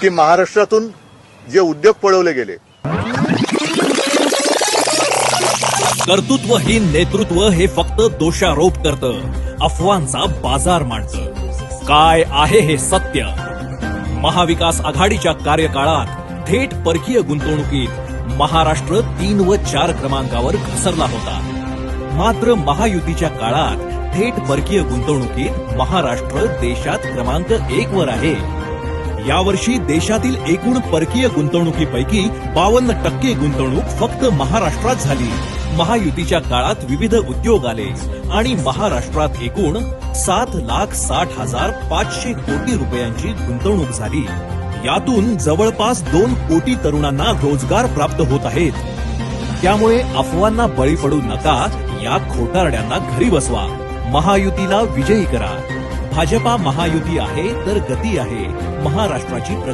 की महाराष्ट्रातून जे उद्योग पळवले गेले, कर्तृत्वहीन नेतृत्व हे फक्त दोषारोप करतं, अफवांचा बाजार मांडतं. काय आहे हे सत्य? महाविकास आघाडीच्या कार्यकाळात थेट परकीय गुंतवणुकीत महाराष्ट्र 3 व 4 क्रमांकावर घसरला होता. मात्र महायुतीच्या काळात थेट परकीय गुंतवणुकीत महाराष्ट्र देशात क्रमांक 1 वर आहे. यावर्षी देशातील एकूण परकीय गुंतवणुकीपैकी 52% गुंतवणूक फक्त महाराष्ट्रात झाली. महायुतीच्या काळात विविध उद्योग आले आणि महाराष्ट्रात एकूण 7,60,500 कोटी रुपयांची गुंतवणूक झाली. यातून जवळपास 2 कोटी तरुणांना रोजगार प्राप्त होत आहेत. त्यामुळे अफवांना बळी पडू नका, या खोटारड्यांना घरी बसवा, महायुतीला विजयी करा. भाजपा महायुती आहे तर गती आहे. महाराष्ट्राची